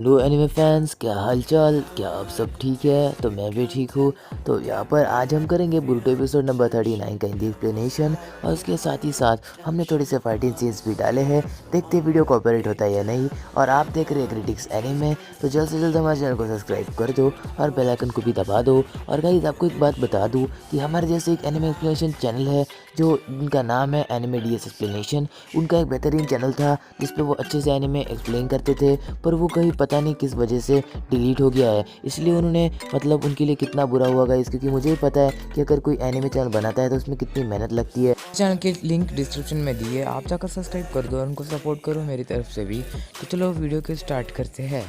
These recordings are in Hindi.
हेलो एनिमे फैंस, क्या हालचाल? क्या आप सब ठीक है? तो मैं भी ठीक हूँ। तो यहाँ पर आज हम करेंगे बोरुतो एपिसोड नंबर 39 का हिंदी एक्सप्लेनेशन, और उसके साथ ही साथ हमने थोड़े से फाइटिंग सीन्स भी डाले हैं। देखते हैं वीडियो कॉपीराइट होता है या नहीं। और आप देख रहे हैं क्रिटिक्स एनिमे, तो जल्द से जल्द हमारे चैनल को सब्सक्राइब कर दो और बेल आइकन को भी दबा दो। और गाइस, आपको एक बात बता दूँ कि हमारे जैसे एक एनिमे एक्सप्लेनेशन चैनल है जो उनका नाम है एनिमे डीएस एक्सप्लेनेशन। उनका एक बेहतरीन चैनल था जिसपे वो अच्छे से एनिमे एक्सप्लेन करते थे, पर वो कहीं पता नहीं किस वजह से डिलीट हो गया है। इसलिए उन्होंने मतलब उनके लिए कितना बुरा हुआ गाइस, क्योंकि मुझे ही पता है कि अगर कोई एनिमे चैनल बनाता है तो उसमें कितनी मेहनत लगती है। चैनल की लिंक डिस्क्रिप्शन में दी है, आप जाकर सब्सक्राइब कर दो और उनको सपोर्ट करो मेरी तरफ से भी। तो चलो वीडियो को स्टार्ट करते हैं।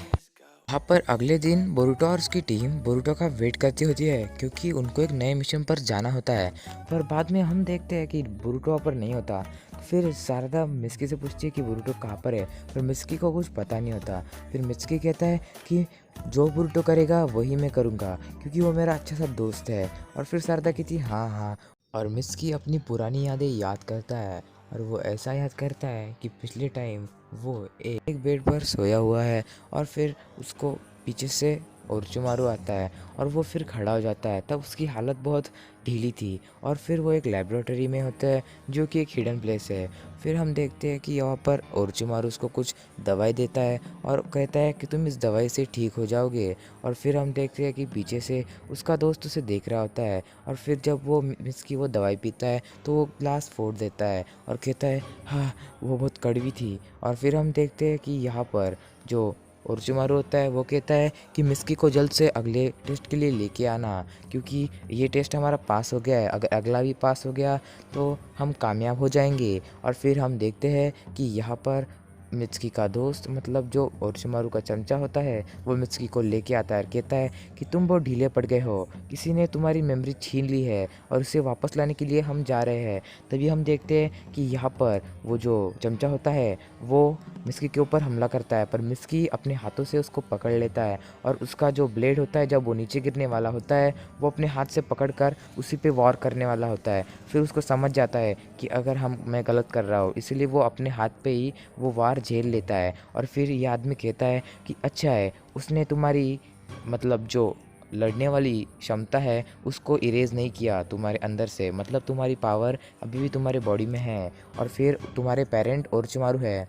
वहाँ पर अगले दिन बोरुतो और उसकी टीम बोरुतो का वेट करती होती है क्योंकि उनको एक नए मिशन पर जाना होता है। पर बाद में हम देखते हैं कि बोरुतो वहाँ पर नहीं होता। फिर शारदा मिस्की से पूछती है कि बोरुतो कहाँ पर है, पर मिस्की को कुछ पता नहीं होता। फिर मिस्की कहता है कि जो बोरुतो करेगा वही मैं करूँगा क्योंकि वो मेरा अच्छा सा दोस्त है। और फिर शारदा कहती है हाँ हाँ, और मिस्की अपनी पुरानी यादें याद करता है। और वो ऐसा याद करता है कि पिछले टाइम वो एक बेड पर सोया हुआ है और फिर उसको पीछे से ओरोचिमारू आता है और वो फिर खड़ा हो जाता है। तब उसकी हालत बहुत ढीली थी और फिर वो एक लेबोरेटरी में होता है जो कि एक हिडन प्लेस है। फिर हम देखते हैं कि यहाँ पर ओरोचिमारू उसको कुछ दवाई देता है और कहता है कि तुम इस दवाई से ठीक हो जाओगे। और फिर हम देखते हैं कि पीछे से उसका दोस्त उसे देख रहा होता है। और फिर जब वो मिस्की वो दवाई पीता है तो वो ग्लास फोड़ देता है और कहता है हाँ, वो बहुत कड़वी थी। और फिर हम देखते हैं कि यहाँ पर जो ओरोचिमारू होता है वो कहता है कि मिस्की को जल्द से अगले टेस्ट के लिए लेके आना, क्योंकि ये टेस्ट हमारा पास हो गया है, अगर अगला भी पास हो गया तो हम कामयाब हो जाएंगे। और फिर हम देखते हैं कि यहाँ पर मित्सुकी का दोस्त मतलब जो ओरोचिमारू का चमचा होता है वो मित्सुकी को लेके आता है और कहता है कि तुम बहुत ढीले पड़ गए हो, किसी ने तुम्हारी मेमोरी छीन ली है और उसे वापस लाने के लिए हम जा रहे हैं। तभी हम देखते हैं कि यहाँ पर वो जो चमचा होता है वो मिस्की के ऊपर हमला करता है, पर मिस्की अपने हाथों से उसको पकड़ लेता है और उसका जो ब्लेड होता है जब वो नीचे गिरने वाला होता है वो अपने हाथ से पकड़कर उसी पे वार करने वाला होता है। फिर उसको समझ जाता है कि अगर मैं गलत कर रहा हूँ, इसलिए वो अपने हाथ पे ही वो वार झेल लेता है। और फिर ये आदमी कहता है कि अच्छा है, उसने तुम्हारी मतलब जो लड़ने वाली क्षमता है उसको इरेज नहीं किया तुम्हारे अंदर से, मतलब तुम्हारी पावर अभी भी तुम्हारे बॉडी में है। और फिर तुम्हारे पेरेंट ओरोचिमारू है।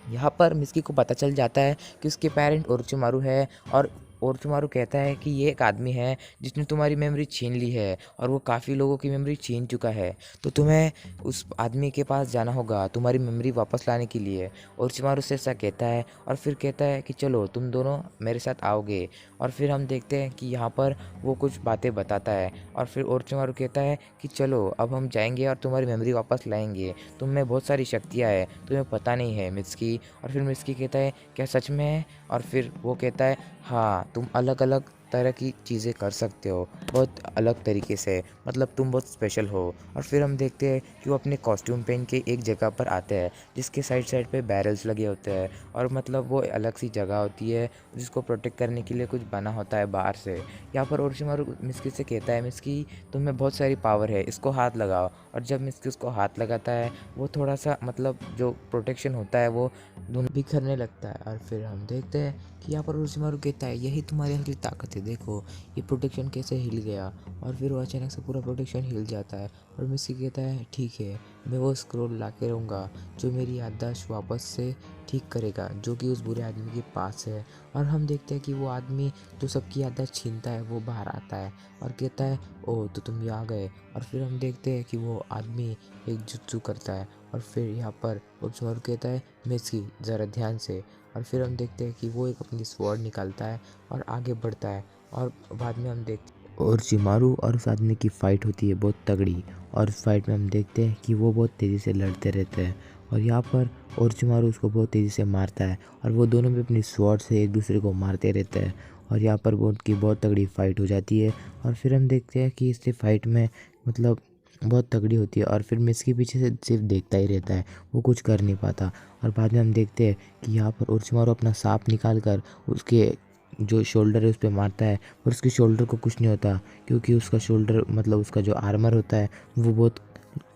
यहाँ पर मिस्की को पता चल जाता है कि उसके पेरेंट ओरोचिमारू है और ओरोचिमारू कहता है कि ये एक आदमी है जिसने तुम्हारी मेमोरी छीन ली है और वो काफ़ी लोगों की मेमोरी छीन चुका है, तो तुम्हें उस आदमी के पास जाना होगा तुम्हारी मेमोरी वापस लाने के लिए। ओरोचिमारू से ऐसा कहता है और फिर कहता है कि चलो तुम दोनों मेरे साथ आओगे। और फिर हम देखते हैं कि यहाँ पर वो कुछ बातें बताता है और फिर ओरोचिमारू कहता है कि चलो अब हम जाएंगे और तुम्हारी मेमोरी वापस लाएंगे, तुम में बहुत सारी शक्तियाँ हैं, तुम्हें पता नहीं है मित्सुकी। और फिर मित्सुकी कहता है क्या सच में है? और फिर वो कहता है हाँ, तुम अलग अलग तरह की चीज़ें कर सकते हो बहुत अलग तरीके से, मतलब तुम बहुत स्पेशल हो। और फिर हम देखते हैं कि वो अपने कॉस्ट्यूम पहन के एक जगह पर आते हैं जिसके साइड साइड पे बैरल्स लगे होते हैं और मतलब वो अलग सी जगह होती है जिसको प्रोटेक्ट करने के लिए कुछ बना होता है बाहर से। यहाँ पर ओरोचिमारू मिस्की से कहता है मिस्की तुम्हें बहुत सारी पावर है, इसको हाथ लगाओ। और जब मिस्की उसको हाथ लगाता है वो थोड़ा सा मतलब जो प्रोटेक्शन होता है वो धुन बिखरने लगता है। और फिर हम देखते हैं कि यहाँ पर ओरोचिमारू कहता है यही तुम्हारी असली ताकत है, देखो ये प्रोटेक्शन कैसे हिल गया। और फिर वो अचानक से पूरा प्रोटेक्शन हिल जाता है और मिस्की कहता है ठीक है, मैं वो स्क्रोल ला के रहूँगा जो मेरी याददाश्त वापस से ठीक करेगा, जो कि उस बुरे आदमी के पास है। और हम देखते हैं कि वो आदमी जो सबकी याददाश्त छीनता है वो बाहर आता है और कहता है ओह तो तुम यहाँ गए। और फिर हम देखते हैं कि वो आदमी एक जुत्सु करता है और फिर यहाँ पर ओरोचिमारू कहता है मिस्की ज़रा ध्यान से। और फिर हम देखते हैं कि वो एक अपनी स्वॉर्ड निकालता है और आगे बढ़ता है। और बाद में हम देखते ओरोचिमारू और उस आदमी की फ़ाइट होती है बहुत तगड़ी, और उस फाइट में हम देखते हैं कि वो बहुत तेज़ी से लड़ते रहते हैं और यहाँ पर ओरोचिमारू उसको बहुत तेज़ी से मारता है और वो दोनों भी अपनी स्वॉर्ड से एक दूसरे को मारते रहते हैं। और यहाँ पर वो उनकी बहुत तगड़ी फ़ाइट हो जाती है। और फिर हम देखते हैं कि इस फाइट में मतलब बहुत तगड़ी होती है और फिर मिस्की पीछे से सिर्फ देखता ही रहता है, वो कुछ कर नहीं पाता। और बाद में हम देखते हैं कि यहाँ पर ओरोचिमारू अपना सांप निकाल कर उसके जो शोल्डर है उस पर मारता है, पर उसके शोल्डर को कुछ नहीं होता क्योंकि उसका शोल्डर मतलब उसका जो आर्मर होता है वो बहुत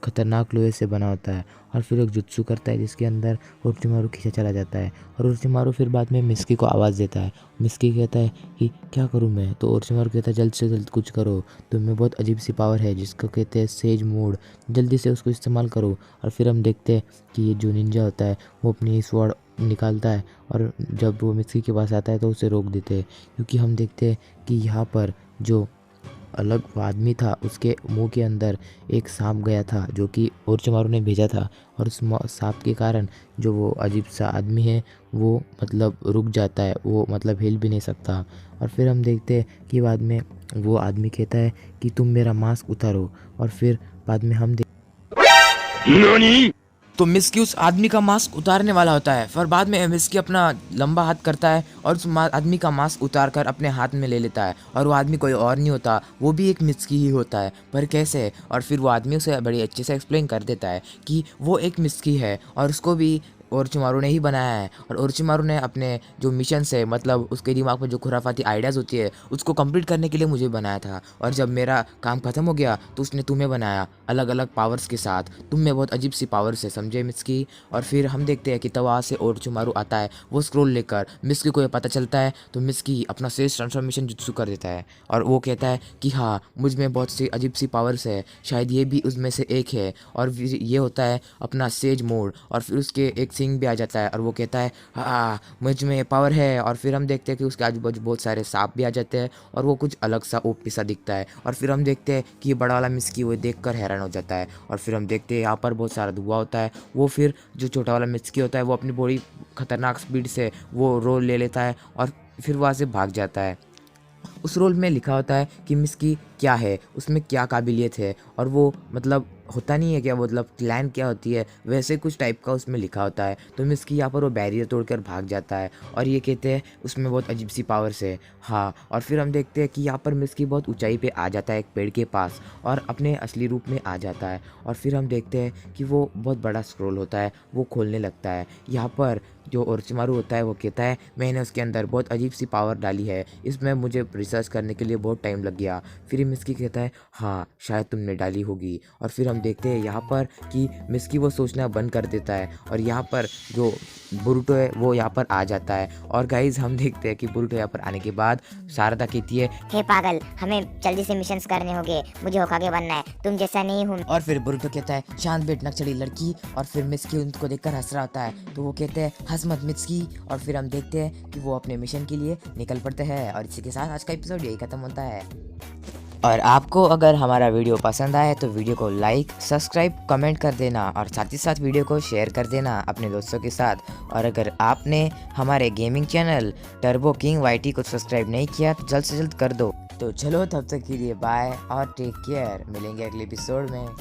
खतरनाक लोहे से बना होता है और फिर एक जुत्सु करता है जिसके अंदर ओरोचिमारू खींचा चला जाता है और ओरोचिमारू फिर बाद में मिस्की को आवाज़ देता है। मिस्की कहता है कि क्या करूं मैं, तो ओरोचिमारू कहता है जल्द से जल्द कुछ करो, तुम में बहुत अजीब सी पावर है जिसको कहते हैं सेज मोड, जल्दी से उसको इस्तेमाल करो। और फिर हम देखते हैं कि ये जो निंजा होता है वो अपनी स्वॉर्ड निकालता है और जब वो मिस्की के पास आता है तो उसे रोक देते हैं, क्योंकि हम देखते हैं कि यहाँ पर जो अलग वो आदमी था उसके मुंह के अंदर एक सांप गया था जो कि ओरोचिमारू ने भेजा था और उस सांप के कारण जो वो अजीब सा आदमी है वो मतलब रुक जाता है, वो मतलब हिल भी नहीं सकता। और फिर हम देखते हैं कि बाद में वो आदमी कहता है कि तुम मेरा मास्क उतारो और फिर बाद में हम तो मिस्की उस आदमी का मास्क उतारने वाला होता है, फिर बाद में मिस्की अपना लंबा हाथ करता है और उस आदमी का मास्क उतार कर अपने हाथ में ले लेता है और वो आदमी कोई और नहीं होता, वो भी एक मिस्की ही होता है। पर कैसे? और फिर वो आदमी उसे बड़ी अच्छे से एक्सप्लेन कर देता है कि वो एक मिस्की है और उसको भी ओरोचिमारू ने ही बनाया है और ओरोचिमारू ने अपने जो मिशन से मतलब उसके दिमाग में जो खुराफाती आइडियाज़ होती है उसको कंप्लीट करने के लिए मुझे बनाया था, और जब मेरा काम खत्म हो गया तो उसने तुम्हें बनाया अलग अलग पावर्स के साथ, तुम में बहुत अजीब सी पावर्स है, समझे मिस्की? और फिर हम देखते हैं कि तब वहाँ से ओरोचिमारू आता है वो स्क्रोल लेकर, मिस्की को ये पता चलता है तो मिस्की अपना सेज ट्रांसफॉर्मेशन जुत्सु कर देता है और वो कहता है कि हाँ मुझ में बहुत सी अजीब सी पावर्स है, शायद ये भी उसमें से एक है। और फिर ये होता है अपना सेज मोड और फिर उसके एक सिंग भी आ जाता है और वो कहता है हाँ मुझ में पावर है। और फिर हम देखते हैं कि उसके आजू बाजू बहुत सारे सांप भी आ जाते हैं और वो कुछ अलग सा ओपी सा दिखता है। और फिर हम देखते हैं कि ये बड़ा वाला मिस्की वो देखकर हैरान हो जाता है। और फिर हम देखते हैं यहाँ पर बहुत सारा धुआं होता है, वो फिर जो छोटा वाला मिस्की होता है वो अपनी बड़ी खतरनाक स्पीड से वो रोल ले लेता है और फिर वहाँ से भाग जाता है। उस रोल में लिखा होता है कि मिस्की क्या है, उसमें क्या काबिलियत है, और वो मतलब होता नहीं है क्या, मतलब प्लान क्या होती है, वैसे कुछ टाइप का उसमें लिखा होता है। तो मिस्की यहाँ पर वो बैरियर तोड़कर भाग जाता है और ये कहते हैं उसमें बहुत अजीब सी पावर्स है। हाँ, और फिर हम देखते हैं कि यहाँ पर मिस्की बहुत ऊंचाई पे आ जाता है एक पेड़ के पास और अपने असली रूप में आ जाता है। और फिर हम देखते हैं कि वो बहुत बड़ा स्क्रोल होता है, वो खोलने लगता है। यहाँ पर जो ओरोचिमारू होता है वो कहता है मैंने उसके अंदर बहुत अजीब सी पावर डाली है, इसमें मुझे रिसर्च करने के लिए बहुत टाइम लग गया। फिर मिस्की कहता है हाँ शायद तुमने डाली होगी। और फिर हम देखते हैं यहाँ पर कि मिस्की वो सोचना बंद कर देता है और यहाँ पर जो बोरुटो है वो यहाँ पर आ जाता है। और गाइज हम देखते हैं कि बोरुटो यहाँ पर आने के बाद शारदा कहती है हे पागल, हमें जल्दी से मिशंस करने होंगे, मुझे होकागे बनना है, तुम जैसा नहीं हूँ। और फिर बोरुटो कहता है शांत बैठ नक्सली लड़की। और फिर मिस्की उनको देखकर हंस रहा होता है तो वो कहते हैं हंस मत मिस्की। और फिर हम देखते हैं कि वो अपने मिशन के लिए निकल पड़ते हैं। और इसी के साथ आज का एपिसोड यही खत्म होता है। और आपको अगर हमारा वीडियो पसंद आए तो वीडियो को लाइक, सब्सक्राइब, कमेंट कर देना और साथ ही साथ वीडियो को शेयर कर देना अपने दोस्तों के साथ। और अगर आपने हमारे gaming channel turbo king YT को सब्सक्राइब नहीं किया तो जल्द से जल्द कर दो। तो चलो तब तक के लिए बाय और टेक केयर, मिलेंगे अगले एपिसोड में।